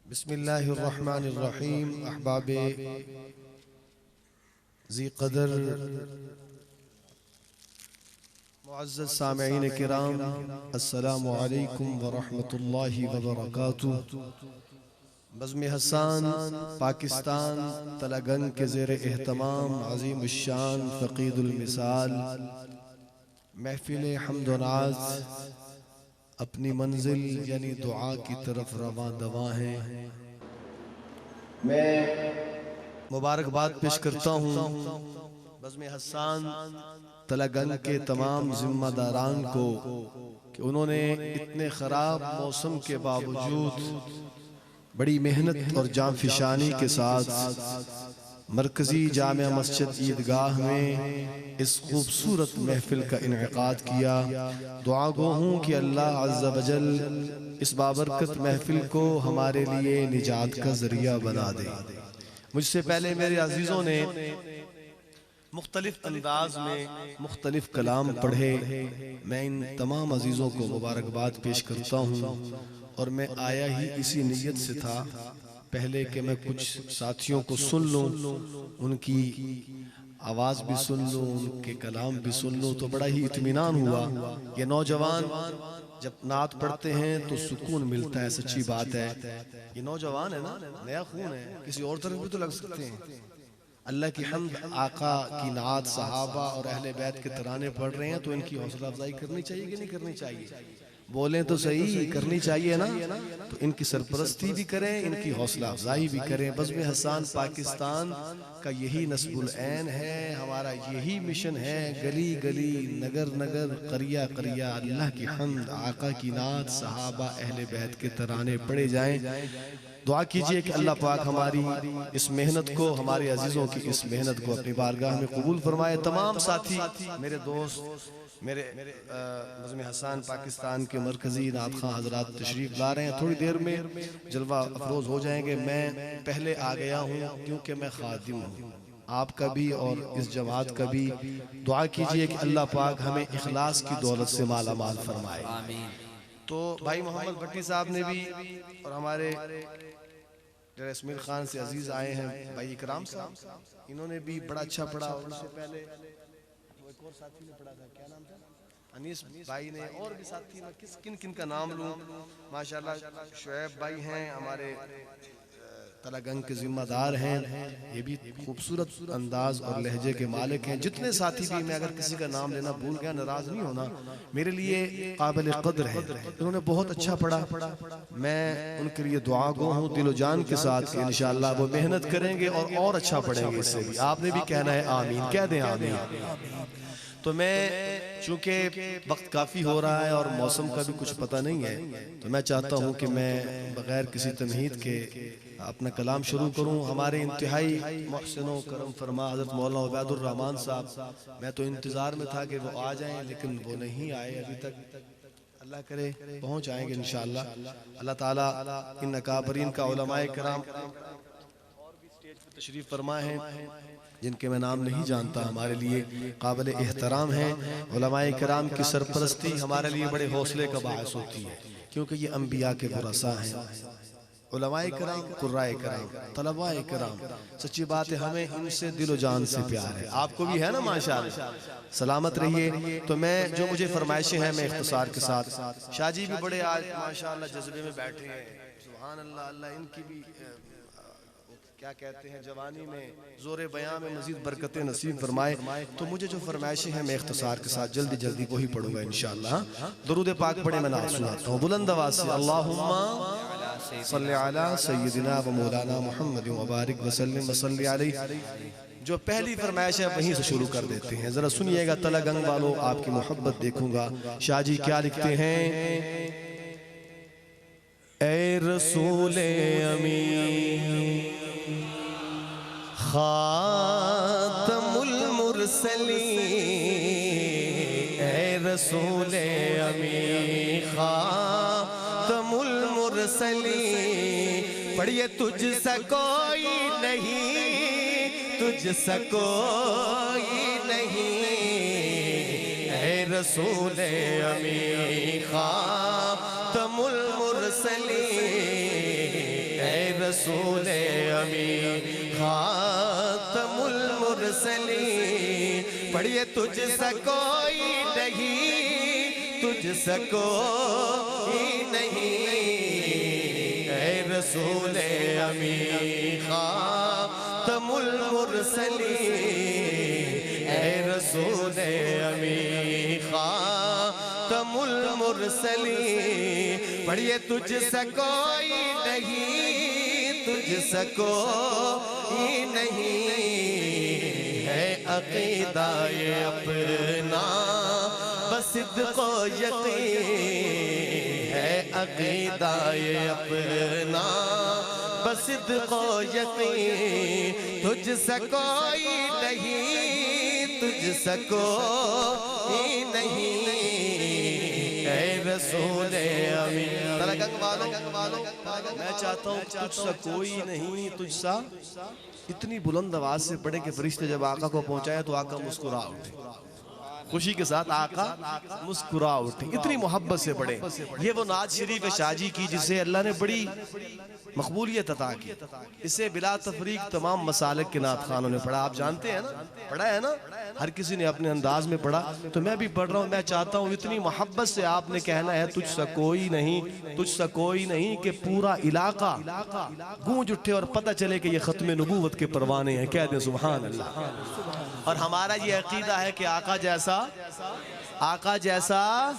بسم اللہ الرحمن الرحیم۔ احباب ذی قدر، معزز سامعین کرام، السلام علیکم ورحمۃ اللہ وبرکاتہ۔ بزم حسان پاکستان تلگنگ کے زیر اہتمام عظیم الشان فقید المثال محفل حمد و ناز اپنی منزل یعنی دعا کی طرف رواں دواں ہیں۔ میں مبارکباد پیش کرتا ہوں بزم حسان تلگنگ کے تمام ذمہ داران کو کہ انہوں نے اتنے خراب موسم کے باوجود بڑی محنت اور جانفشانی کے ساتھ مرکزی جامع مسجد عیدگاہ میں اس خوبصورت محفل کا انعقاد کیا۔ دعا گو ہوں کہ اللہ عز و جل اس بابرکت محفل کو ہمارے لیے نجات کا ذریعہ بنا دے۔ مجھ سے پہلے میرے عزیزوں نے مختلف انداز میں مختلف کلام پڑھے، میں ان تمام عزیزوں کو مبارکباد پیش کرتا ہوں، اور میں آیا ہی اسی نیت سے تھا پہلے کہ میں کچھ ساتھیوں کو سن لوں، ان کی آواز بھی سن لوں، ان کے کلام بھی سن لوں، تو بڑا ہی اطمینان ہوا۔ یہ نوجوان جب نعت پڑھتے ہیں تو سکون ملتا ہے، سچی بات ہے۔ یہ نوجوان ہے نا، نیا خون ہے، کسی اور طرف بھی تو لگ سکتے ہیں۔ اللہ کی حمد، آقا کی نعت، صحابہ اور اہل بیت کے ترانے پڑھ رہے ہیں تو ان کی حوصلہ افزائی کرنی چاہیے کہ نہیں کرنی چاہیے؟ بولیں تو صحیح، کرنی چاہیے نا؟ تو ان کی سرپرستی بھی کریں، ان کی حوصلہ افزائی بھی کریں۔ بزم حسان پاکستان کا یہی نصب العین ہے، ہمارا یہی مشن ہے۔ گلی گلی، نگر نگر، قریہ قریہ اللہ کی حمد، آقا کی نعت، صحابہ اہل بیت کے ترانے پڑھے جائیں۔ دعا کیجئے کہ اللہ پاک ہماری اس محنت کو، ہمارے عزیزوں کی اس محنت کو اپنی بارگاہ میں قبول فرمائے۔ تمام ساتھی، میرے دوست، میرے بزم حسان پاکستان کے مرکزی نعت خواں حضرات تشریف لا رہے ہیں، تھوڑی دیر میں جلوہ افروز ہو جائیں گے۔ میں پہلے آ گیا ہوں کیونکہ میں خادم ہوں آپ کا بھی اور اس جماعت کا بھی۔ دعا کیجئے کہ اللہ پاک ہمیں اخلاص کی دولت سے مالا مال فرمائے۔ تو بھائی محمد بھٹی صاحب نے بھی، اور ہمارے ڈیرہ اسمیل خان سے عزیز آئے ہیں بھائی اکرام صاحب، انہوں نے بھی بڑا اچھا پڑھا۔ ان سے پہلے ایک اور ساتھی نے پڑھا تھا، کیا نام تھا؟ انیس بھائی نے، اور بھی ساتھی، میں کن کن کا نام لوں؟ ماشاءاللہ شعیب بھائی ہیں، ہمارے تلگنگ کے ذمہ دار ہیں، یہ بھی خوبصورت انداز اور لہجے کے مالک ہیں۔ جتنے ساتھی بھی، میں اگر کسی کا نام لینا بھول گیا ناراض نہیں ہونا، میرے لیے قابل قدر ہے، انہوں نے بہت اچھا پڑھا۔ میں ان کے لیے دعا گو ہوں دل و جان کے ساتھ کہ انشاءاللہ وہ محنت کریں گے اور اچھا پڑھیں گے اس سے بھی۔ آپ نے بھی کہنا ہے آمین، کہہ دیں آمین۔ تو میں چونکہ وقت کافی ہو رہا ہے اور موسم کا بھی کچھ پتہ نہیں ہے، تو میں چاہتا ہوں کہ میں بغیر کسی تمہید کے اپنا کلام شروع کروں۔ ہمارے انتہائی محسن و کرم فرما حضرت مولانا عبید الرحمن صاحب، میں تو انتظار میں تھا کہ وہ آ جائیں لیکن وہ نہیں آئے ابھی تک، اللہ کرے پہنچ آئیں گے انشاءاللہ۔ اللہ تعالیٰ ان اکابرین کا، علماء کرام اور بھی سٹیج پر تشریف فرما ہیں جن کے میں نام نہیں جانتا، ہمارے لیے قابل احترام ہیں۔ علماء کرام کی سرپرستی ہمارے لیے بڑے حوصلے کا باعث ہوتی ہے، کیونکہ یہ انبیاء کے ورثہ ہیں۔ علماء کرام، قرائے کرام، طلباء کرام، سچی بات ہے ہمیں ان سے دل و جان سے پیار ہے۔ آپ کو بھی ہے نا ماشاءاللہ؟ سلامت رہیے۔ تو میں جو مجھے فرمائشیں ہیں میں اختصار کے ساتھ، شاہ جی بھی بڑے آج ماشاءاللہ جذبے میں بیٹھے ہیں، سبحان اللہ، اللہ ان کی بھی کیا کہتے ہیں جوانی میں زور بیان میں مزید برکتیں نصیب فرمائے۔ تو مجھے جو فرمائشیں ہیں میں اختصار کے ساتھ جلدی جلدی وہی پڑھوں گا انشاءاللہ۔ درود پاک پڑھے، میں نعت سناتا ہوں بلند آواز سے۔ اللہم صلی علی سیدنا و مولانا محمد وبارک وسلم وصلی علیہ۔ جو پہلی فرمائش ہے وہیں سے شروع کر دیتے ہیں، ذرا سنیے گا تلگنگ والو، آپ کی محبت دیکھوں گا۔ شاہ جی کیا لکھتے ہیں؟ اے رسول امین خاتم المرسلین، اے رسول امین خاتم المرسلین، پڑھئے تجھ سا کوئی نہیں، تجھ سا کوئی نہیں، اے رسول امین خاتم المرسلین، اے رسول امی خاتم المرسلین، پڑھیے تجھ سا کوئی نہیں، تجھ سا کوئی نہیں، اے رسول امی خاتم المرسلین، اے رسول امی خاتم المرسلین، پڑھیے تجھ سا کوئی نہیں، تجھ سا کوئی نہیں، ہے عقیدہ یہ اپنا بصدق و یقین، ہے عقیدہ یہ اپنا بصدق و یقین، تجھ سا کوئی نہیں، تجھ سا کوئی نہیں، اے رسول امی۔ تلگنگ والوں میں چاہتا ہوں تجھ سا کوئی نہیں، تجھ سا، اتنی بلند آواز سے پڑھیں کہ فرشتے جب آقا کو پہنچایا تو آقا مسکرا اٹھے، خوشی کے ساتھ آقا مسکرا اٹھے، اتنی محبت سے پڑھیں۔ یہ وہ نعت شریف شاہ جی کی جسے اللہ نے بڑی مقبولیت عطا کی، اسے بلا تفریق تمام مسالک کے نعت خانوں نے پڑھا، آپ جانتے ہیں نا، پڑھا ہے نا، ہر کسی نے اپنے انداز میں پڑھا، تو میں بھی پڑھ رہا ہوں۔ میں چاہتا ہوں اتنی محبت سے آپ نے کہنا ہے تجھ سا کوئی نہیں، تجھ سا کوئی نہیں، کہ پورا علاقہ گونج اٹھے اور پتہ چلے کہ یہ ختم نبوت کے پروانے ہیں، کہہ دیں سبحان اللہ۔ اور ہمارا یہ عقیدہ ہے کہ آقا جیسا، آقا جیسا،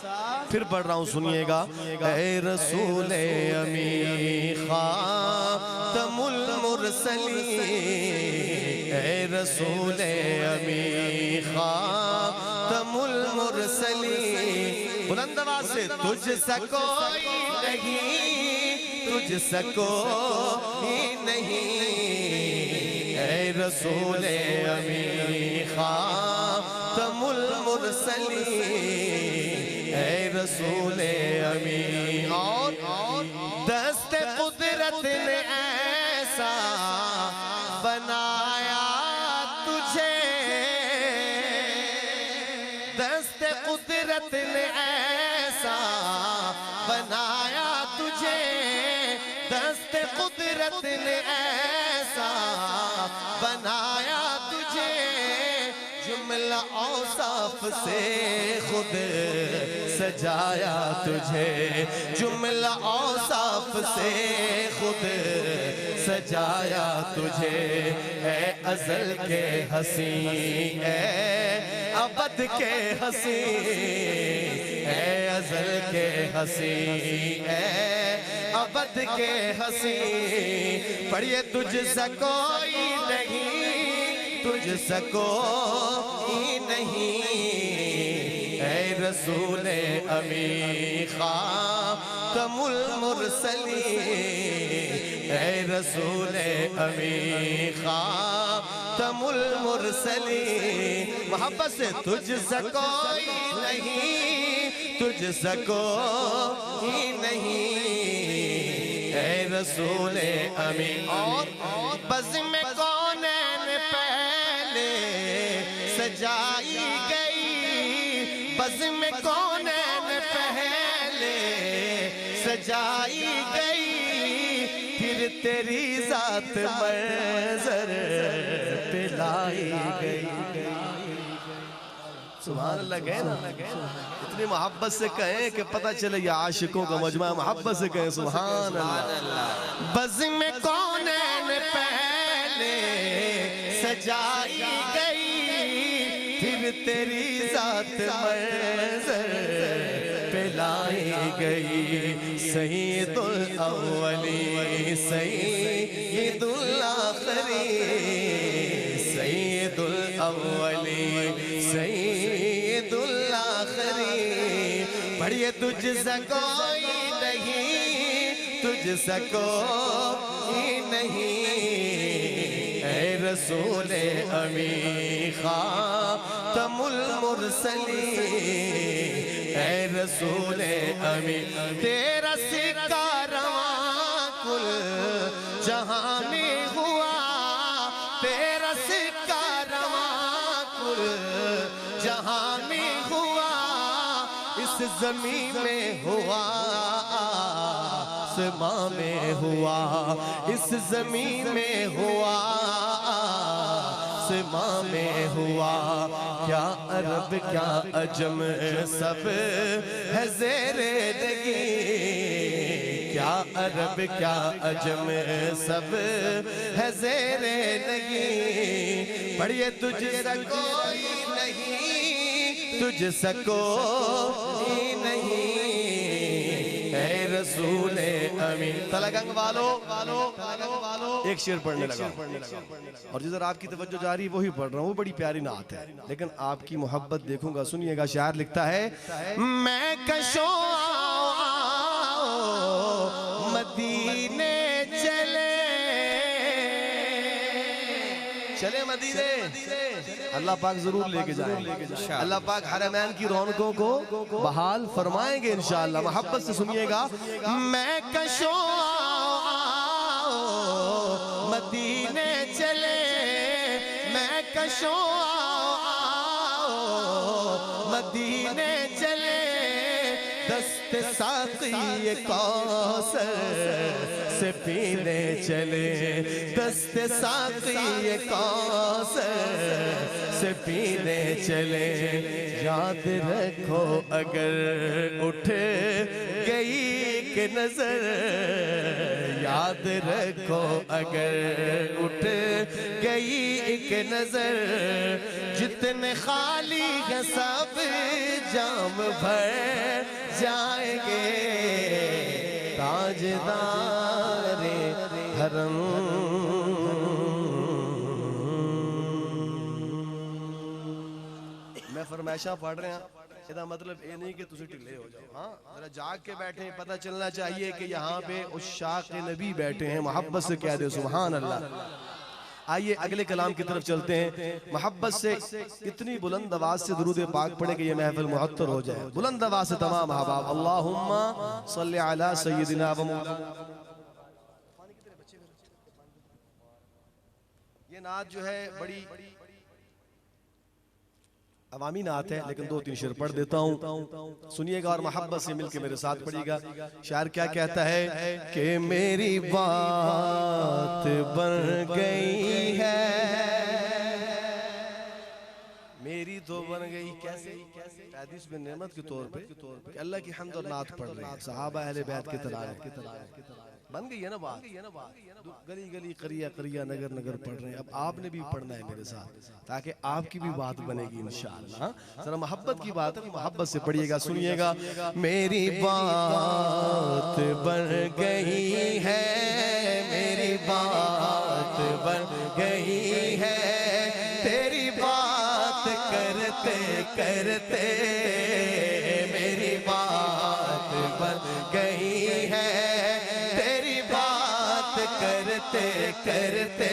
پھر پڑھ رہا ہوں سنیے گا، اے رسول امی خاتم المرسلین، اے رسول امی خاتم المرسلین، بلند آواز سے، تجھ سا کوئی نہیں، تجھ سا کوئی نہیں، اے رسول امی خاتم المرسلین، اے رسول امی۔ اور دست قدرت نے ایسا بنایا تجھے، دست قدرت نے ایسا بنایا تجھے، دست قدرت نے ایسا بنایا تجھے، جملہ اوصاف سے خود سجایا تجھے، جملہ اوصاف سے خود سجایا تجھے، اے ازل کے حسین، اے ابد کے حسین، اے ازل کے حسین، اے ابد کے حسین، پڑھیے تجھ سا کوئی نہیں، تجھ سا کوئی نہیں، اے رسول امی خاتم المرسلین، اے رسول امی خاتم المرسلین، محبت سے، تجھ سا کوئی نہیں، تجھ سا کوئی نہیں، اے رسول امی۔ اور بزم کونین پہلے سجائی گئی، بزم کونین پہلے سجائی گئی، پھر تیری ذات منظر پہ لائی گئی۔ سبحان اللہ کہیں نا، اتنی محبت سے کہیں کہ پتہ چلے یہ عاشقوں کا مجمع، محبت سے کہیں سبحان اللہ۔ بزم کونین پہلے سجائی گئی، پھر تیری ذات منظر پہ لائی گئی، سید الاولین سید الآخرین، سید الاولین سید الآخرین، پڑھیے تجھ سا کوئی نہیں، تجھ سا کوئی نہیں، اے رسول امی خاتم المرسلین، اے رسول امی، تیرا سکہ رواں کل جہاں میں ہوا، تیرا سکہ رواں کل جہاں میں ہوا، اس زمین میں ہوا آسماں میں ہوا اس زمین میں ہوا آسماں میں ہوا کیا عرب کیا عجم سب ہے زیر لگی کیا عرب کیا عجم سب ہے زیر لگی پڑھئے تجھ سا کوئی نہیں تجھ سا کوئی نہیں اے رسول امین تلگنگ والو ایک شعر پڑھنے لگا اور جدھر آپ کی توجہ جاری وہی پڑھ رہا ہوں وہ بڑی پیاری نعت ہے لیکن آپ کی محبت دیکھوں گا سنیے گا شاعر لکھتا ہے میں کشوں مدینے چلے مدینے اللہ پاک ضرور لے کے جائیں اللہ پاک حرمین کی رونقوں کو بحال فرمائیں گے انشاءاللہ محبت سے سنیے گا میں کشوں مدینے چلے میں کشوں مدینے چلے دست ساقی کوثر سے پینے چلے دست ساقی کوثر سے پینے چلے یاد رکھو اگر اٹھ گئی ایک نظر یاد رکھو اگر اٹھ گئی ایک نظر جتنے خالی ہیں سب جام بھر جائیں گے تاجدار حرم میں فرمائشاں پڑھ رہے ہیں یہ مطلب یہ نہیں کہ تسی ٹھلے ہو جاؤ ہاں ذرا جاگ کے بیٹھے ہیں پتہ چلنا چاہیے کہ یہاں پہ عشاق نبی بیٹھے ہیں محبت سے کہہ دے سبحان اللہ آئیے اگلے کلام کی طرف چلتے ہیں محبت سے اتنی بلند آواز سے درود پاک پڑھے کہ یہ محفل معطر ہو جائے بلند آواز سے تمام احباب اللہم صلی علی سیدنا و مولانا یہ نعت جو ہے بڑی عوامی نعت ہے لیکن دو تین شعر پڑھ دیتا ہوں سنیے گا اور محبت سے مل کے میرے ساتھ پڑھیے گا شاعر کیا کہتا ہے کہ میری بات بن گئی ہے میری تو بن گئی کیسے حدیث میں نعمت کے طور پہ کہ اللہ کی حمد اور نعت پڑھ رہے ہیں صحابہ اہل بیت کے ترانے بن گئی ہے نا بات گلی گلی قریہ قریہ نگر نگر پڑھ رہے ہیں اب آپ نے بھی پڑھنا ہے میرے ساتھ تاکہ آپ کی بھی بات بنے گی انشاءاللہ ذرا محبت کی بات ہے محبت سے پڑھیے گا سنیے گا میری بات بن گئی ہے میری بات بن گئی ہے تیری بات کرتے کرتے میری بات بن گئی ہے کرتے کرتے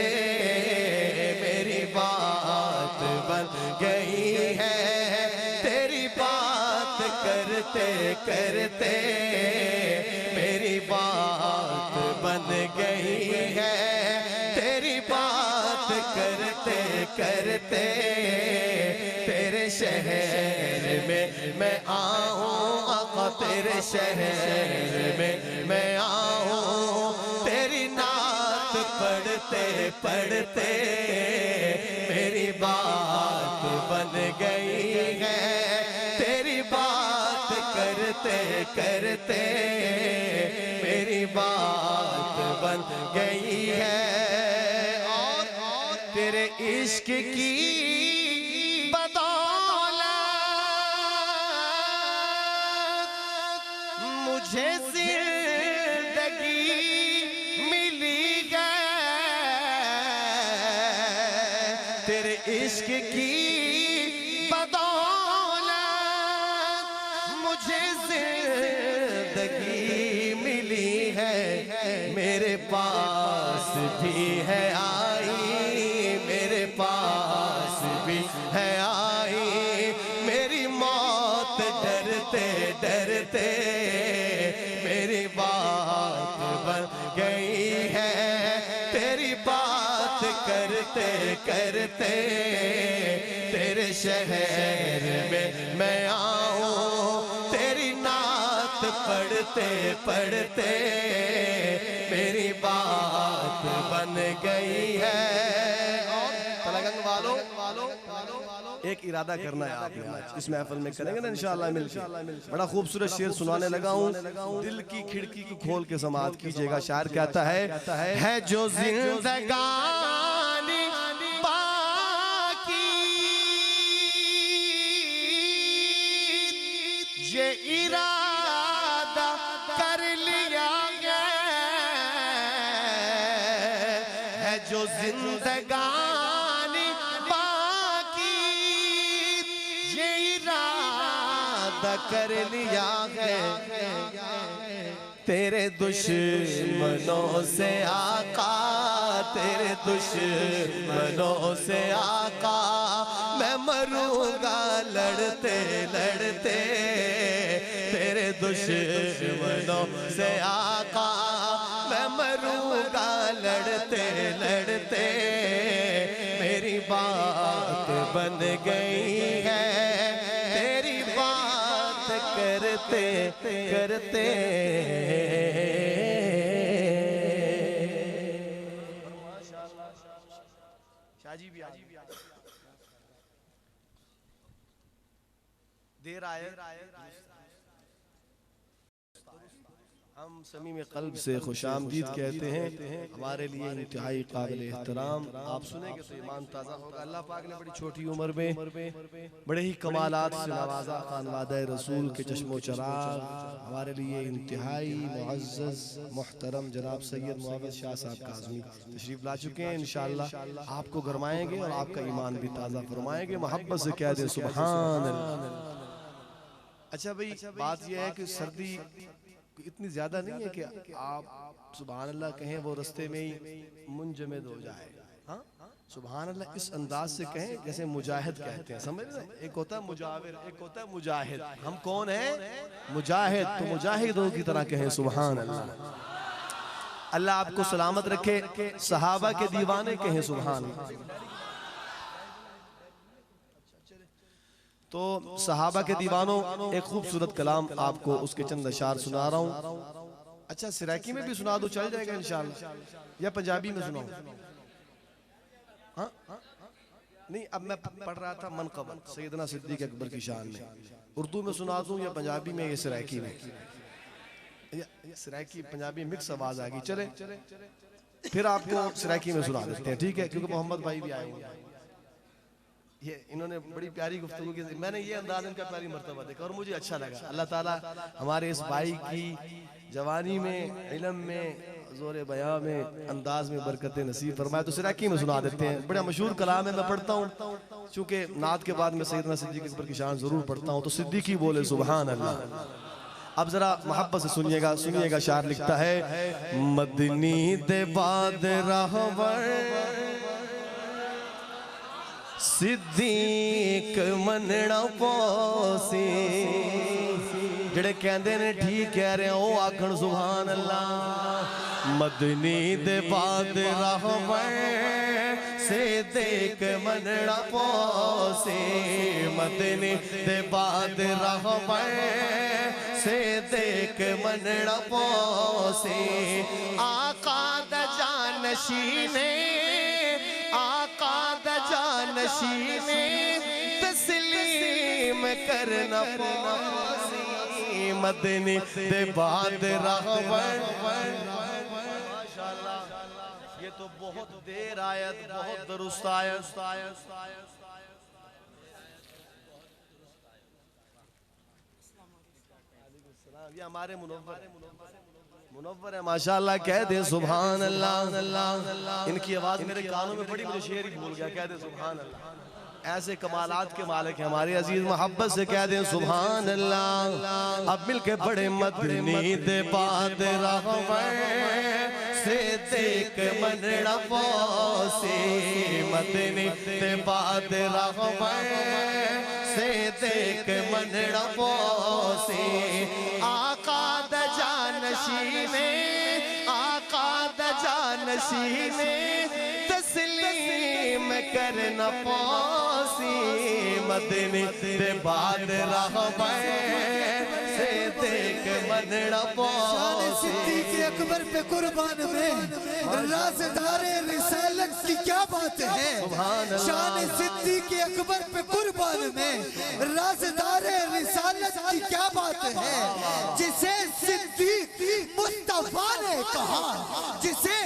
میری بات بن گئی ہے تیری بات کرتے کرتے میری بات بن گئی ہے تیری بات کرتے کرتے تیرے شہر میں آؤں آقا تیرے شہر میں آؤں تیری نعت پڑھتے پڑھتے میری بات بن گئی ہے تیری بات کرتے کرتے میری بات بن گئی ہے اور تیرے عشق کی بدولت مجھے زندگی ملی تیرے عشق کی بدولت مجھے زندگی ملی ہے میرے پاس بھی ہے آئی میرے پاس بھی ہے آئی میری موت ڈرتے ڈرتے میری بات بن گئی ہے تیری بات کرتے کرتے تیرے شہر میں آؤں تیری نعت پڑھتے پڑھتے میری بات بن گئی ہے۔ تلگنگ والوں ایک ارادہ کرنا ہے آپ نے آج اس محفل میں، کریں گے نا انشاءاللہ مل کے۔ بڑا خوبصورت شعر سنانے لگا ہوں، دل کی کھڑکی کو کھول کے سماعت کیجئے گا۔ شاعر کہتا ہے جو زندگانی باقی یہ ارادہ کر لیا ہے، جو زندگانی باقی یہ ارادہ کر لیا ہے، تیرے دشمنوں سے آقا، تیرے دشمنوں سے آقا، میں مروں گا لڑتے لڑتے، تیرے دشمنوں سے آقا، میں مروں گا لڑتے لڑتے، میری بات بن گئی ہے، تیری بات کرتے کرتے۔ شاہ جی بھی آئے، دیر آئے، ہم صمیم قلب سے خوش آمدید کہتے ہیں، ہمارے لیے انتہائی قابل احترام۔ آپ سنیں گے تو ایمان تازہ ہوگا۔ اللہ پاک نے بڑی چھوٹی عمر میں بڑے ہی کمالات سے نوازا، خانوادہ رسول کے چشم و چراغ، ہمارے لیے انتہائی معزز محترم جناب سید معاوض شاہ صاحب کاظمی تشریف لا چکے ہیں۔ انشاءاللہ آپ کو گرمائیں گے اور آپ کا ایمان بھی تازہ فرمائیں گے۔ محبت سے کہہ دیں سبحان اللہ۔ اچھا بھئی، بات یہ ہے کہ سردی اتنی زیادہ نہیں ہے کہ آپ سبحان اللہ کہیں وہ رستے میں ہی منجمد ہو جائے۔ ہاں سبحان اللہ اس انداز سے کہیں جیسے مجاہد کہتے ہیں، سمجھ رہے ہیں؟ ایک ہوتا ہے مجاور، ایک ہوتا ہے مجاہد۔ ہم کون ہیں؟ مجاہد۔ تو مجاہدوں کی طرح کہیں سبحان اللہ۔ اللہ آپ کو سلامت رکھے۔ صحابہ کے دیوانے کہیں سبحان اللہ۔ تو صحابہ کے دیوانوں ایک خوبصورت کلام آپ کو اس کے چند اشعار سنا رہا ہوں۔ اچھا سرائکی میں بھی سنا دو، چل جائے گا انشاءاللہ، یا پنجابی میں سناؤں؟ ہاں نہیں، اب میں پڑھ رہا تھا منقبت سیدنا صدیق اکبر کی شان میں، اردو میں سنا دوں یا پنجابی میں یا سرائکی میں؟ سرائکی پنجابی مکس آواز آگی، چلے پھر آپ کو سرائکی میں سنا دیتے ہیں، ٹھیک ہے؟ کیونکہ محمد بھائی بھی آئے ہوئے، انہوں نے بڑی پیاری گفتگو کی، میں نے یہ انداز ان کا پیاری مرتبہ دیکھا اور مجھے اچھا لگا۔ اللہ تعالیٰ ہمارے اس بھائی کی جوانی میں، علم میں، زور بیان میں، انداز میں برکت نصیب فرمائے۔ تو سرائکی میں سنا دیتے ہیں، بڑا مشہور کلام ہے، میں پڑھتا ہوں چونکہ نعت کے بعد میں سیدنا صدیق اکبر کی شان ضرور پڑھتا ہوں، تو صدیقی بولے سبحان اللہ۔ اب ذرا محبت سے سنیے گا، شاعر لکھتا ہے مدنی دے بعد راہور صدیق منڑا پوسی، جڑے کہندے نے ٹھیک کہہ رہے ہیں او آکھن سبحان اللہ۔ مدنی دے بعد راہور صدیق منڑا پوسی، مدنی دے بعد راہور صدیق منڑا پوسی، آقا دا جانشینے، آقا دا جانشینے تسلیم کرنا پوسی، مدنی دے بعد راہور۔ یہ تو بہت دیر آیت، بہت درست آیت۔ یہ ہمارے منور ہے ماشاءاللہ، کہہ دیں سبحان اللہ۔ ان کی آواز میرے کانوں میں پڑی، مجھے شعر ہی بھول گیا، کہہ دیں سبحان اللہ۔ ایسے کمالات کے مالک ہیں ہمارے عزیز، محبت سے کہہ دیں سبحان اللہ۔ اب مل کے پڑھیں مدنی دے بعد راہور صدیق منڑا پوسی، مدنی دے بعد راہور صدیق منڑا پوسی، آقا دا جانشینے، آقا دا جانشینے تسلیم کرنا پوسی، مدنی دے بعد راہور سے دیکھ منڑا شان صدیق اکبر پہ قربان میں رازدار رسالت کی کیا بات ہے شان صدیق اکبر پہ قربان میں رازدار رسالت کی کیا بات ہے جسے صدیق مصطفیٰ نے کہا جسے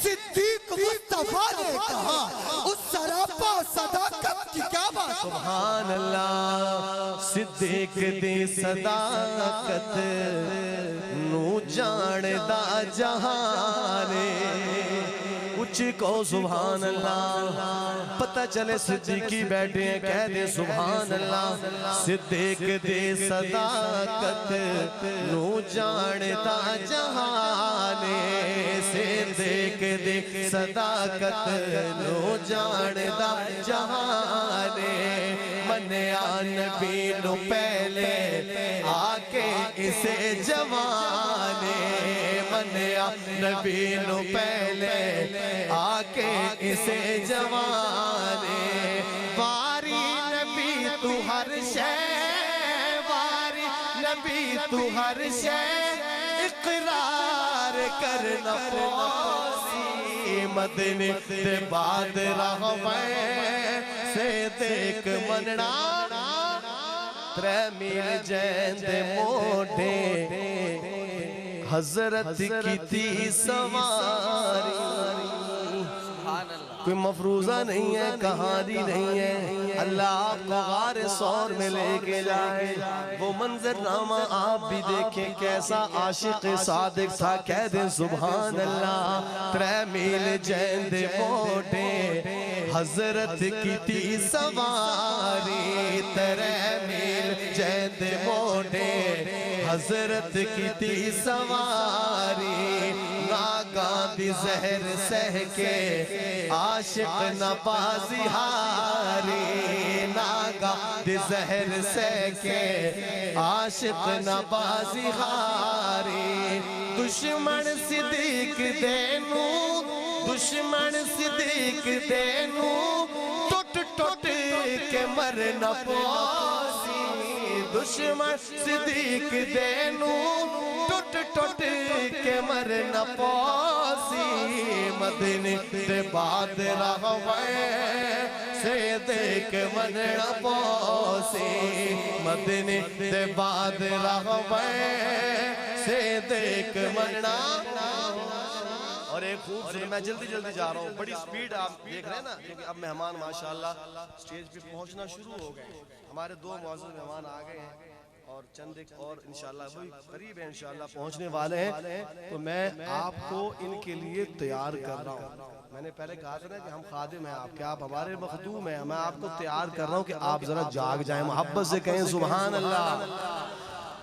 صدیق مصطفیٰ نے کہا اس سراپا صداقت کی کیا بات سبحان اللہ صدیق دی صداقت نو جان دا جہانے کچھ کو سبحان اللہ پتہ چلے صدیقی بیٹھے ہیں کہہ دے سبحان اللہ صدیق دی صداقت نو جان دا جہانے صدیق دی صداقت نو جان دا جہانے منیا نبی نو پہلے آکے اسے جوانے منیا نبی نو پہلے آکے اسے جوانے واری نبی تو ہر شے واری نبی تو ہر شے اقرار کرنا پوسی مدنی دے بعد رہوے سے دیکھ منڑا ترے میل جیند موڑے حضرت کی تی سواری کوئی مفروضہ نہیں ہے کہانی نہیں ہے اللہ آپ کو غار سور میں لے کے جائے وہ منظر نامہ آپ بھی دیکھیں کیسا عاشق صادق تھا کہہ دیں سبحان اللہ ترے میل جیند موڑے حضرت کی تی سواری ترے میل جیند موڑے حضرت کی تی سواری ناگاں دی زہر سہ کے عاشق نبازی ہاری ناگاں دی زہر سہ کے عاشق نبازی ہاری دشمن صدیق دینو دشمن صدیق دینو ٹوٹ ٹوٹ کے مرنا پوسی دشمن صدیق دینو ٹوٹ ٹوٹ کے مرنا پوسی مدنی دے بعد رہوے سے دیکھ منڑا پوسی مدنی دے بعد رہوے سے دیکھ منڑا اور ایک خوبصورت میں جلدی جا رہا ہوں بڑی سپیڈ آپ دیکھ رہے ہیں نا کیونکہ اب مہمان ماشاءاللہ سٹیج پہ پہنچنا شروع ہو گئے ہمارے دو معزز مہمان آ گئے ہیں اور چند ایک اور انشاءاللہ وہی قریب ہے انشاءاللہ پہنچنے والے ہیں تو میں آپ کو ان کے لیے تیار کر رہا ہوں میں نے پہلے کہا تھا نا کہ ہم خادم ہیں آپ کے آپ ہمارے مخدوم ہیں میں آپ کو تیار کر رہا ہوں کہ آپ ذرا جاگ جائیں محبت سے کہیں سبحان اللہ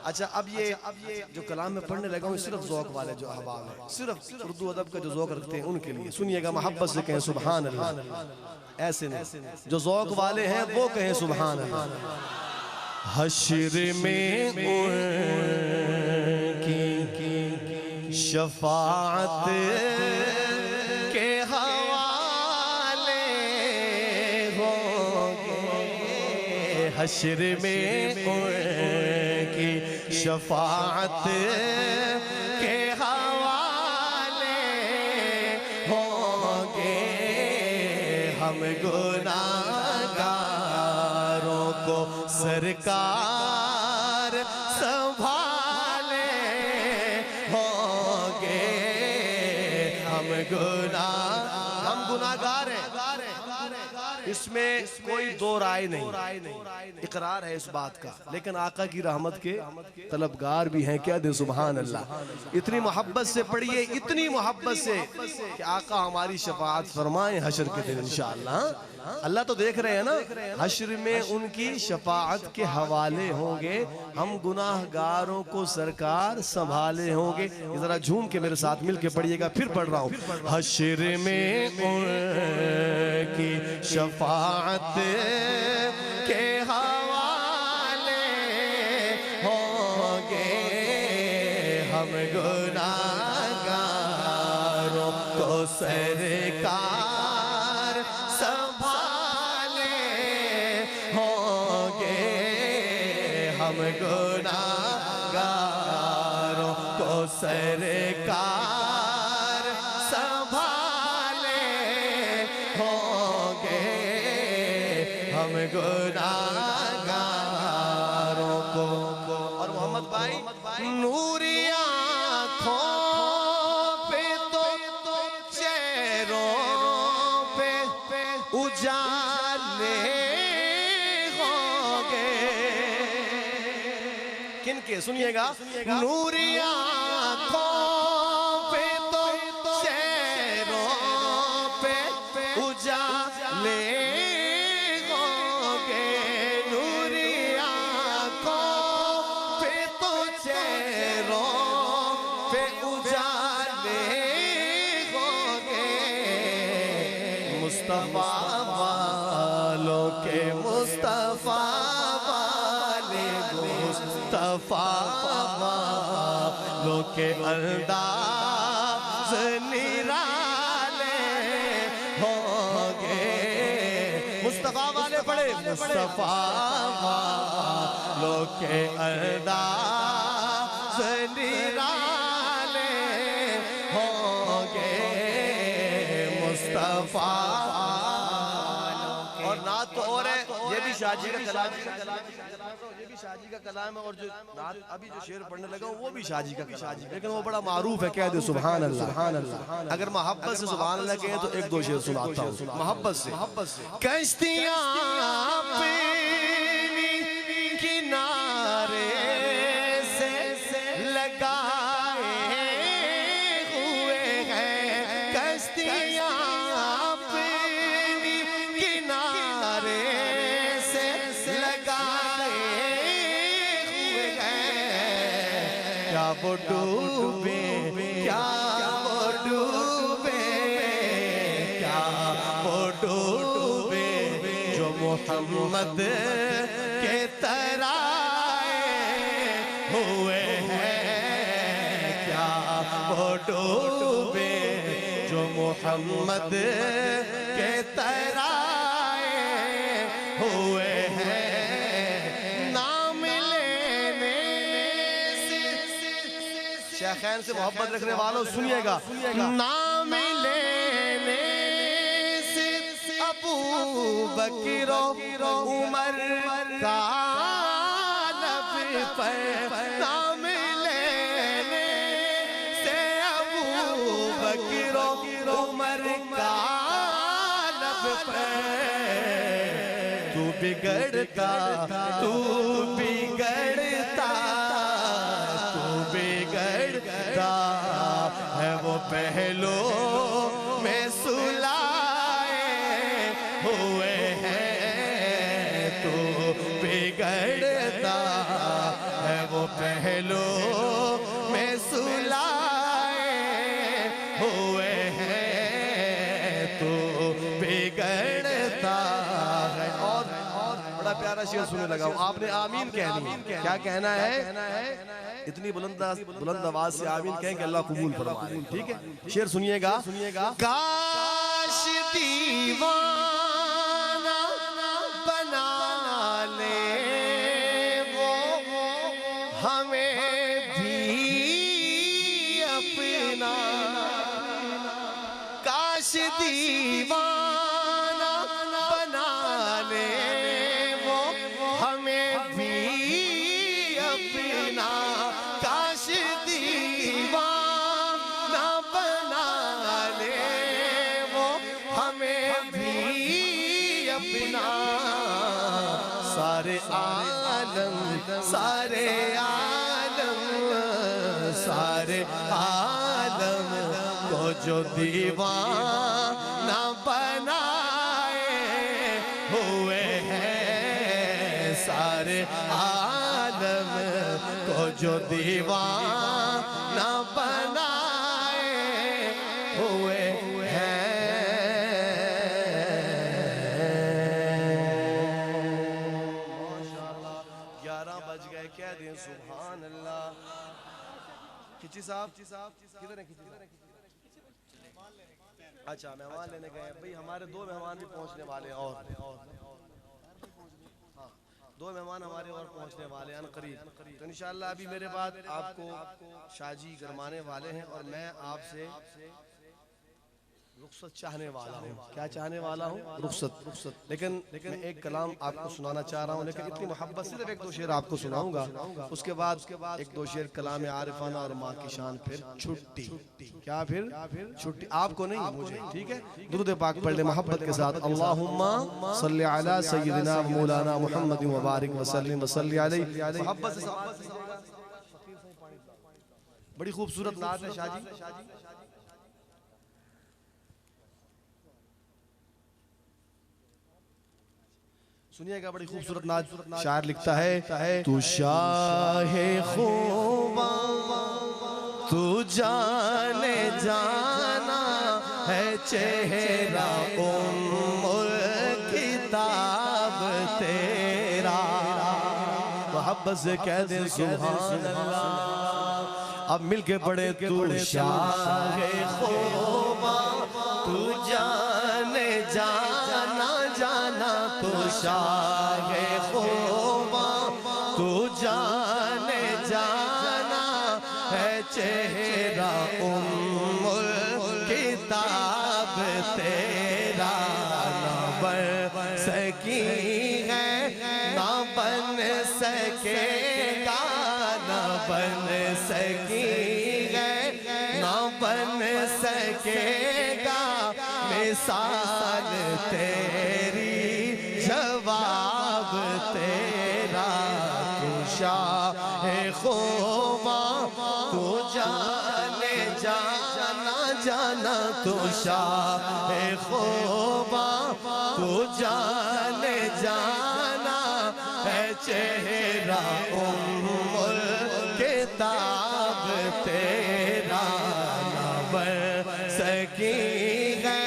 اچھا اب یہ جو کلام میں پڑھنے لگا ہوں صرف ذوق والے جو احباب ہیں صرف اردو ادب کا جو ذوق رکھتے ہیں ان کے لیے سنیے گا محبت سے کہیں سبحان اللہ ایسے نہیں جو ذوق والے ہیں وہ کہیں سبحان اللہ حشر میں ان کی شفاعت کے حوالے ہوں گے حشر میں ان کی شفاعت کے حوالے ہوں گے ہم گناہگاروں کو سرکار سنبھالے ہوں گے ہم گناہگار ہیں اس میں کوئی دو رائے نہیں اقرار ہے اس بات کا لیکن آقا کی رحمت کے طلبگار بھی ہیں کیا دے سبحان اللہ اتنی محبت سے پڑھیے اتنی محبت سے کہ آقا ہماری شفاعت فرمائیں حشر کے دن انشاءاللہ اللہ تو دیکھ رہے ہیں نا حشر میں ان کی شفاعت کے حوالے ہوں گے ہم گناہگاروں کو سرکار سنبھالے ہوں گے یہ ذرا جھوم کے میرے ساتھ مل کے پڑھیے گا پھر پڑھ رہا ہوں حشر میں ان کی شفاعت کے حوالے ہوں گے ہم گناہگاروں کو سرکار سنبھالے ہوں گے ہم گناہگاروں سرکار سنبھالے ہوں گے ہم گناہگاروں کو۔ اور محمد بھائی نوری آنکھوں پہ تو چہروں پہ اجالے ہوں گے۔ کن کے سنیے گا؟ نوری آنکھوں پہ تو چہروں پہ اجالے ہوں گے۔ نوری آنکھوں پہ تو چہروں پہ اجالے ہوں گے۔ مصطفیٰ والوں کے مصطفیٰ والے مصطفیٰ والوں کے انداز نرالے ہوں گے۔ مصطفیٰ والے پڑھے، مصطفیٰ والوں کے انداز نرالے ہوں گے۔ مصطفیٰ اور نعت تو اور ہے، یہ بھی شاہ جی کا کلام ہے، یہ بھی شاہ جی کا کلام ہے، اور جو نعت ابھی جو شعر پڑھنے لگا وہ بھی شاہ جی کا کلام ہے، لیکن وہ بڑا معروف ہے، کہہ دے سبحان اللہ۔ اگر محبت سے سبحان اللہ کہیں تو ایک دو شعر سناتا ہوں محبت سے۔ کشتیاں اپنی کنارے سے لگائے ہوئے ہیں، کشتیاں اپنی کنارے سے لگائے ہوئے ہیں۔ کیا وہ ڈوبے، کیا وہ ڈوبے، کیا وہ ڈوبے جو محمد کے ترائے ہوئے ہیں۔ کیا وہ ڈوبے جو محمد کے ترائے ہوئے ہیں۔ نام لینے سے شیخین سے محبت رکھنے والوں سنیے گا، نام لینے سے ابو بکر و عمر کا لب پر، نام لینے سے ابو بکر و عمر کا لب پر۔ تو بگڑتا، تو بگڑتا، تو بگڑتا ہے وہ پہلو میں سلائے ہوئے ہیں۔ تو بگڑتا ہے وہ پہلو میں سلائے ہوئے ہیں۔ تو بگڑتا ہے۔ اور بڑا پیارا شعر سننے لگا ہوں، آپ نے آمین کہنی ہے۔ کیا کہنا ہے؟ اتنی بلند آواز سے آمین کہیں کہ اللہ قبول فرمائے، ٹھیک ہے؟ شعر سنیے گا، کاش دیوانہ بنا لے وہ ہمیں بھی اپنا، کاش دیوانہ بنا لے وہ ہمیں بھی اپنا، کاش دیوانہ بنا لے وہ ہمیں بھی اپنا۔ سارے عالم، سارے عالم، سارے عالم کو جو دیوانہ بنائے ہوئے ہیں، سارے عالم کو جو دیوانہ بنائے ہوئے ہیں۔ 11 بج گئے، کہہ دیں سبحان اللہ۔ کھچی صاحب کدھر ہیں؟ اچھا مہمان لینے گئے ہیں بھئی، ہمارے 2 مہمان بھی پہنچنے والے ہیں اور دو مہمان ہمارے اور پہنچنے والے ہیں قریب، تو انشاءاللہ ابھی میرے بعد آپ کو شاہ جی گرمانے والے ہیں، اور میں آپ سے رخصت چاہنے والا ہوں۔ کیا چاہنے والا ہوں؟ رخصت۔ لیکن میں ایک کلام آپ کو سنانا چاہ رہا ہوں، لیکن اتنی محبت سے صرف ایک دو شعر آپ کو سناؤں گا، اس کے بعد ایک دو شعر کلام عارفانہ اور ماں کی شان، پھر چھٹی۔ کیا پھر؟ چھٹی۔ آپ کو نہیں، مجھے، ٹھیک ہے؟ درود پاک پڑھ لیں محبت کے ساتھ۔ اللہم صلی علی سیدنا مولانا محمد وبارک وسلم وصلی علیہ۔ محبت سے سماعت کیجئے گا۔ بڑی خوبصورت نعت ہے شاہ جی۔ سنیے گا، بڑی خوبصورت نعت۔ شاعر لکھتا ہے، تو شاہ خوباں تو جانے جانا ہے، چہرہ ام الکتاب تیرا۔ محبت سے کہہ دیں سبحان اللہ۔ اب مل کے پڑھے، تو شاہ خوباں تو جانے جانا جانا، تو شاہ خوباں تو جانے جانا ہے، چہرہ ام الکتاب تیرا۔ نہ بن سکی ہے، نہ بن سکے گا، نہ بن سکی ہے، نہ بن سکے گا، مثال تیری جواب تیرا۔ تو شاہ خوباں تو جانے جانا جانا، تو شاہ خوباں تو جانے جانا ہے، چہرہ ام الکتاب تیرا۔ نہ بن سکی ہے،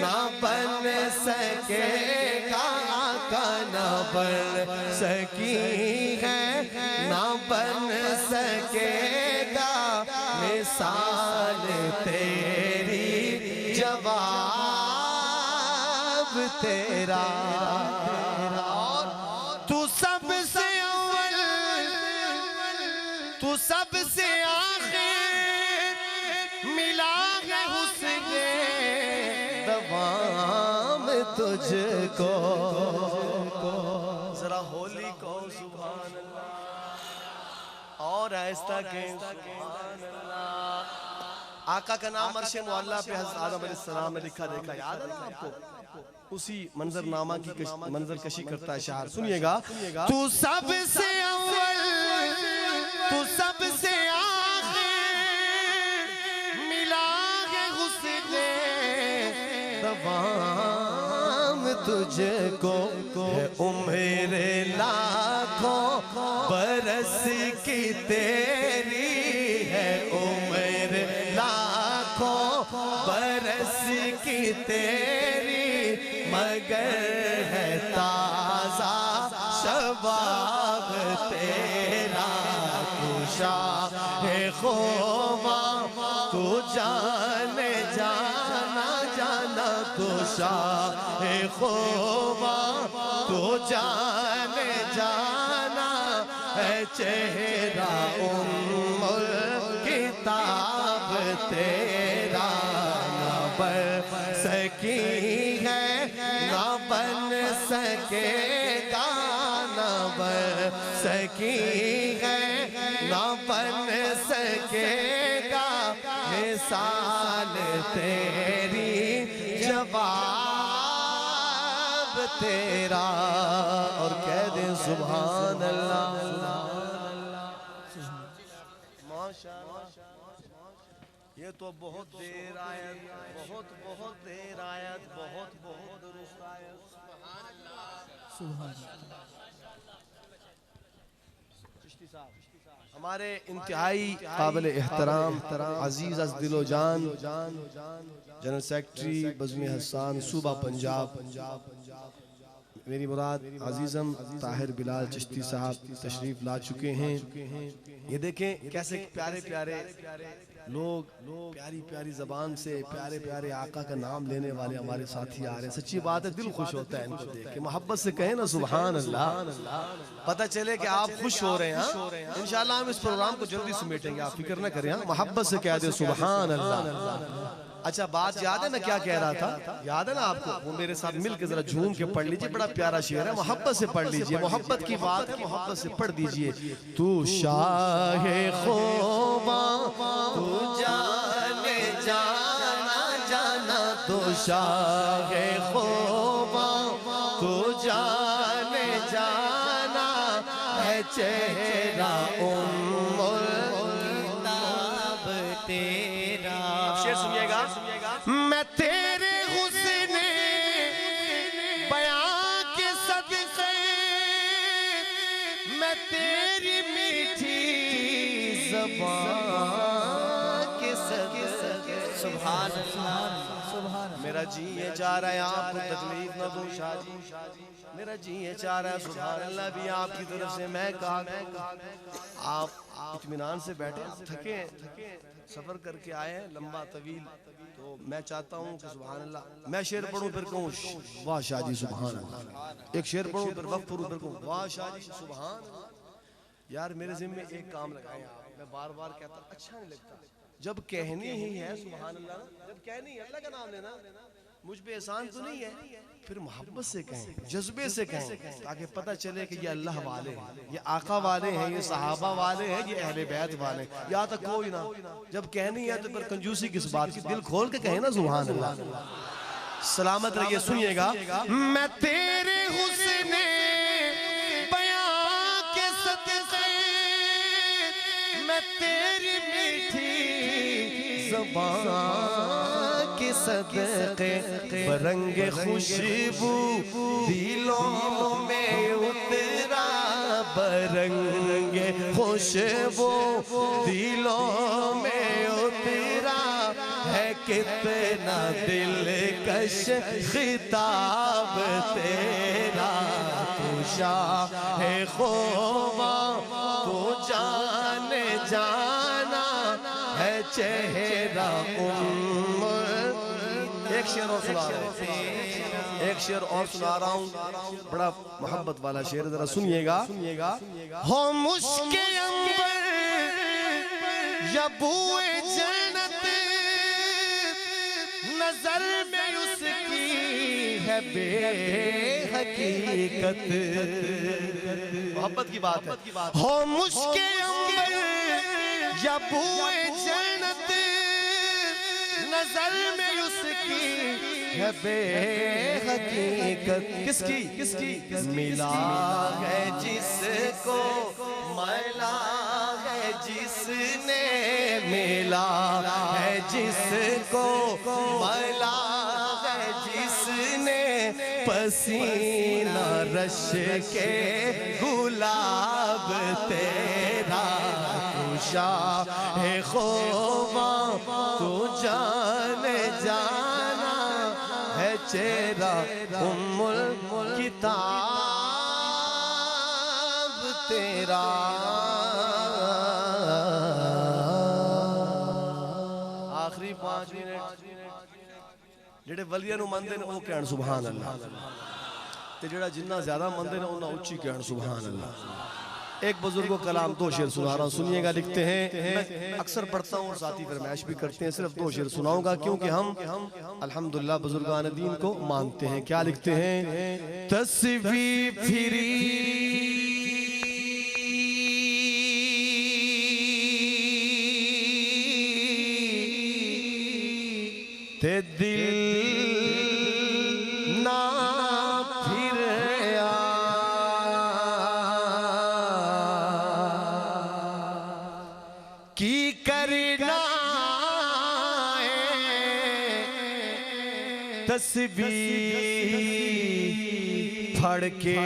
نہ بن سکے گا، آقا نہ بن سکی ہے، نہ بن سکے گا، مثال تیری جواب تیرا۔ تو سب سے اول، تو سب سے آخر، ملا ہے حسن دوام تجھ کو۔ ذرا ہولی کو سبحان اللہ، اور آہستہ کہ سبحان اللہ۔ آقا کا نام عرش معلیٰ پہ حضرت آدم علیہ السلام نے لکھا دیکھا، یاد ہے نا آپ کو؟ اسی منظر نامہ کی منظر کشی کرتا ہے شاعر۔ سنیے گا، تو سب سے اول، تو سب سے آخر، ملا ہے حسن دوام تجھ کو، ہے عمر لاکھوں برس کی تیری، ہے عمر لاکھوں برس کی تیری، مگر ہے تازہ شباب تیرا۔ تو شاہ خوباں تو جانے جانا جانا، تو شاہ خوباں تو جانے جانا ہے، چہرہ ام الکتاب تیرا۔ نہ بن سکی ہے، نہ بن سکے گا، نہ بن سکی ہے، نہ بن سکے گا، مثال تیری جواب تیرا۔ اور کہہ دیں سبحان اللہ۔ یہ تو بہت دیر آیت، بہت دیر آیت، بہت درست آیت۔ سبحان اللہ۔ ہمارے انتہائی قابل احترام عزیز از دل و جان جنرل سیکٹری بزم حسان صوبہ پنجاب، میری مراد عزیزم طاہر بلال چشتی صاحب تشریف لا چکے ہیں۔ یہ دیکھیں کیسے پیارے پیارے لوگ پیاری پیاری زبان سے پیارے پیارے آقا کا نام لینے والے ہمارے ساتھی آ رہے ہیں. سچی بات ہے, دل خوش ہوتا ہے ان کو دیکھ کے. محبت سے کہیں نا سبحان اللہ, پتہ چلے کہ آپ خوش ہو رہے ہیں. انشاءاللہ ہم اس پروگرام کو جلدی سمیٹیں گے, آپ فکر نہ کریں. محبت سے کہہ دیں سبحان اللہ. اچھا بات یاد ہے میں کیا کہہ رہا تھا؟ یاد ہے نا آپ کو؟ وہ میرے ساتھ مل کے ذرا جھوم کے پڑھ لیجئے, بڑا پیارا شعر ہے. محبت سے پڑھ لیجئے, محبت کی بات ہے, محبت سے پڑھ دیجئے. تو شاہ خوباں تو جانے جانا جانا, تو شاہ خوباں تو جانے جانا ہے چہرہ میں تیرے حسن بیان کے صدقے, میں تیری میٹھی زبان کے صدقے. سبحان اللہ. میرا جی یہ چاہ رہا ہے آپ کو تکلیف نہ دوں شاہ جی, میرا جی یہ چاہ رہا ہے سبحان اللہ بھی آپ کی طرف سے میں کہا آپ اطمینان سے بیٹھے, تھکے سفر کر کے آئے لمبا طویل, تو میں چاہتا ہوں کہ سبحان اللہ میں شعر پڑھوں پھر کہوں واہ شاہ جی سبحان اللہ, ایک شعر پڑھوں پھر وقت پڑھوں پھر کہوں واہ شاہ جی سبحان اللہ. یار میرے ذمہ میں ایک کام لگائیں آپ, میں بار بار کہتا اچھا نہیں لگتا, جب کہنی ہی ہے سبحان اللہ, جب کہنی ہے اللہ کا نام لینا, مجھ پہ احسان تو نہیں ہے, پھر محبت سے کہیں, جذبے سے کہیں, تاکہ پتہ چلے کہ یہ اللہ والے ہیں, یہ آقا والے ہیں, یہ صحابہ والے ہیں, یہ اہل بیت والے ہیں. یا تک کوئی نہ, جب کہنی ہے تو پھر کنجوسی کس بات کی, دل کھول کے کہیں نا سبحان اللہ. سلامت رہیے, سنیے گا. میں تیرے حسن بیان کے صدقے, میں تیری میٹھی زبان کے صدقے, برنگ خوشبو دلوں میں اترا, برنگ خوشبو دلوں میں اترا ہے, کتنا دلکش خطاب تیرا. تو شاہ خوباں تو جانے جانا ہے چہرہ ایک شعر اور سنا رہا ہوں, ایک شعر اور سنا رہا ہوں, بڑا محبت والا شعر, ذرا سنیے گا. ہو مشک عنبر یا بوئے جنت, نظر میں اس کی ہے بے حقیقت. محبت کی بات ہے. ہو مشک عنبر یا بوئے جنت, نظر میں اس کی ہے بے حقیقت. کس کی, کس کی, ملا ہے جس کو, ملا ہے جس نے, ملا ہے جس کو, ملا ہے جس نے, پسینہ رش کے گلاب تیرا. تو شاہ خوباں تو جانے جانا ہے چہرہ ام الکتاب تیرا. آخری 5 منٹ جڑے ولیاں نو مندے نے او کہن سبحان اللہ, تے جڑا جنہ زیادہ مندے نے انہاں اچھی کہن سبحان اللہ. ایک بزرگ و کلام 2 شعر سنا رہا ہوں, سنیے گا. لکھتے ہیں, میں اکثر پڑھتا ہوں اور ساتھی فرمائش بھی کرتے ہیں, صرف 2 شعر سناؤں گا کیونکہ ہم الحمدللہ بزرگان دین کو مانتے ہیں. کیا لکھتے ہیں؟ تصویر پھری تے دل نہ پھریا, کی کرنا تسبیح پھڑ کے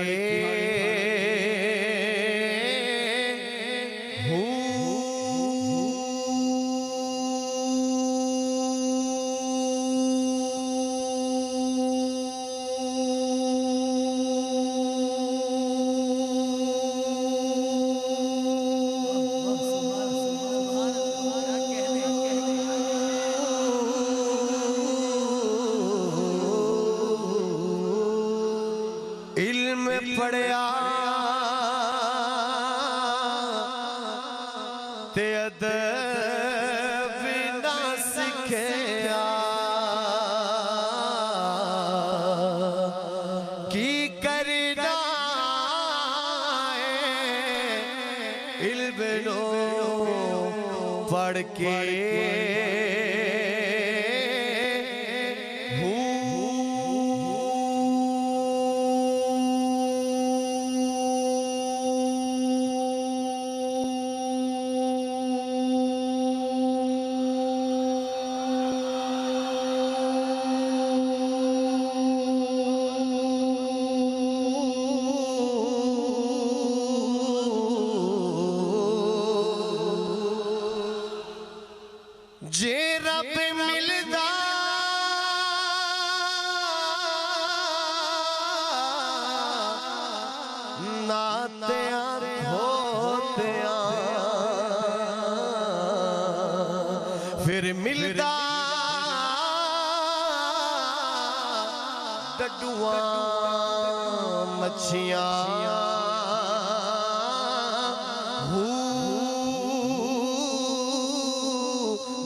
پڑھیا تے ادب نہ سکھیا کی کرنا علم نو پڑھ کے جے رب ملدا ناتیاں دھوتیاں پھر ملدا ڈڈواں مچھیاں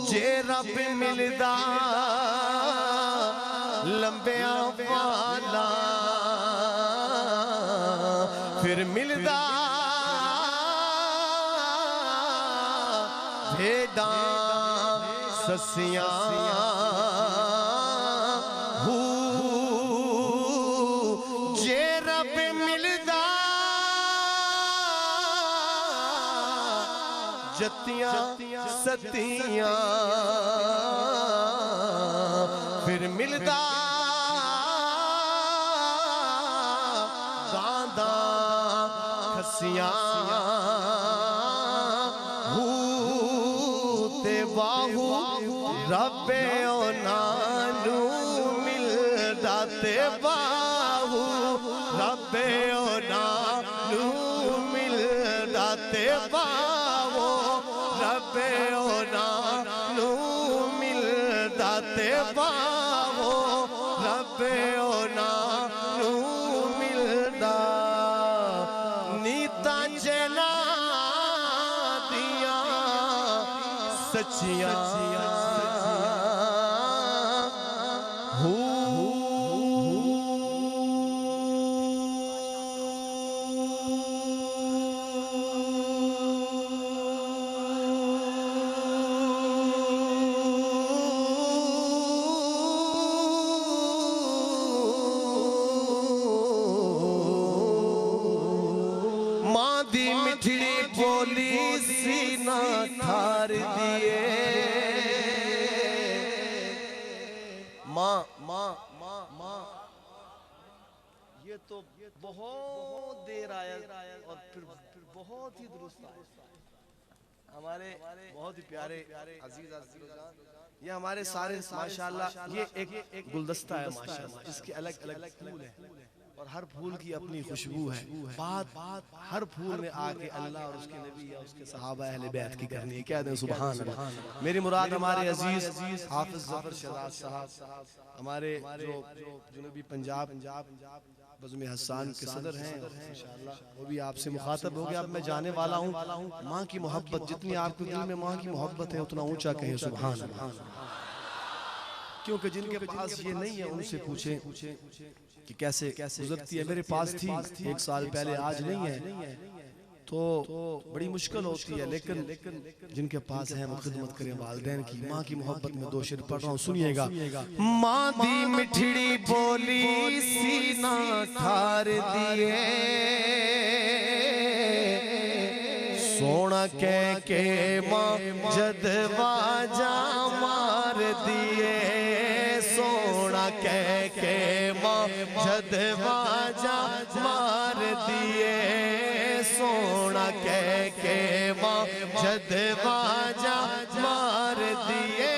جے رب ملدا لمبیاں والا پھر ملدا بھیڈاں سسیاں جے رب ملدا جتیاں ستیاں پھر ملدا گانداں کھسیاں تے باہو رب اونانو ملدا تے باہو رب اونانو ملدا تے باہو رب اونانو ملدا تے باہو رب اونانو ملدا نیتاں جنا دیاں سچیاں ماں دی مٹھڑی بولی سینہ ٹھار دیے ماں یہ تو بہت دیر آیا اور پھر بہت ہی درست آیا ہمارے بہت ہی پیارے عزیز یہ ہمارے سارے ماشاءاللہ یہ ایک گلدستہ ہے ماشاءاللہ اس کے الگ الگ پھول ہیں اور ہر پھول کی اپنی خوشبو ہے بات ہر پھول میں آکے اللہ اور اس کے نبی یا اس کے صحابہ اہل بیت کی کرنی ہے کہہ دیں سبحان اللہ میری مراد ہمارے عزیز حافظ ظفر شہزاد صاحب ہمارے جو جنوبی پنجاب بزم حسان کے صدر ہیں انشاءاللہ وہ بھی آپ سے مخاطب ہو گیا اب میں جانے والا ہوں ماں کی محبت جتنی آپ کے دل میں ماں کی محبت ہے اتنا اونچا کہیں سبحان اللہ کیونکہ جن کے پاس یہ نہیں ہے ان سے پوچھیں کہ کیسے گزرتی ہے میرے پاس تھی 1 سال پہلے آج نہیں ہے تو بڑی مشکل ہوتی ہے لیکن جن کے پاس ہے وہ خدمت کریں والدین کی ماں کی محبت میں 2 شعر پڑھ رہا ہوں سنیے گا ماں دی مٹھڑی بولی سینہ ٹھار دیے سونا کہہ کے ماں جدوا جا مار دیے سونا کہہ کے ماں جدوا جا مار دیے سونا کہہ کے ماں جدوا جا مار دیے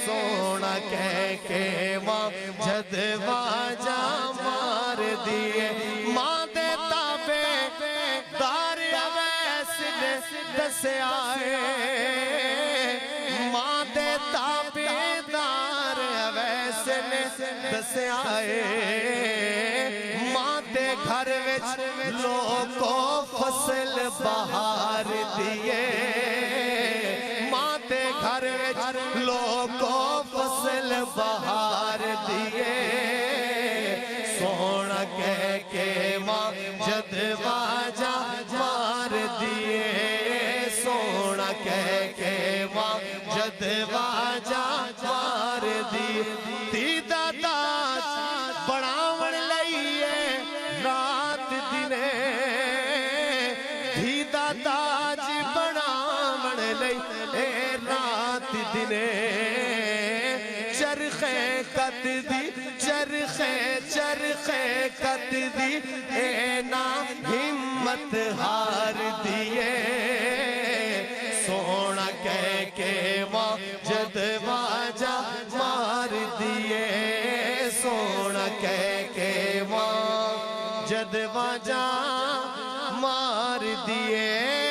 سونا کہہ کے ماں جدوا جا مار دیے ماں دے تابے دار اویس نے دس آئے ماں دے تابے دار اویس نے دس آئے ماں دے گھر وچ لوکو فصل بہار دیے ماں دے گھر وچ لوکو فصل بہار دیے سونا کہہ کے ماں جد واجہ مار دیے سونا کہہ کے ماں جد واجہ مار دیے دیدہ تاج بڑھاون لئیے رات دنے دیدہ تاج بڑھاون لئیے رات دنے چرخے کت دی چرخے کت دی اے نا ہمت ہار دیے سونا کہہ کے ماں جد واجہ مار دیے سونا کہہ کے ماں جد واجہ مار دیے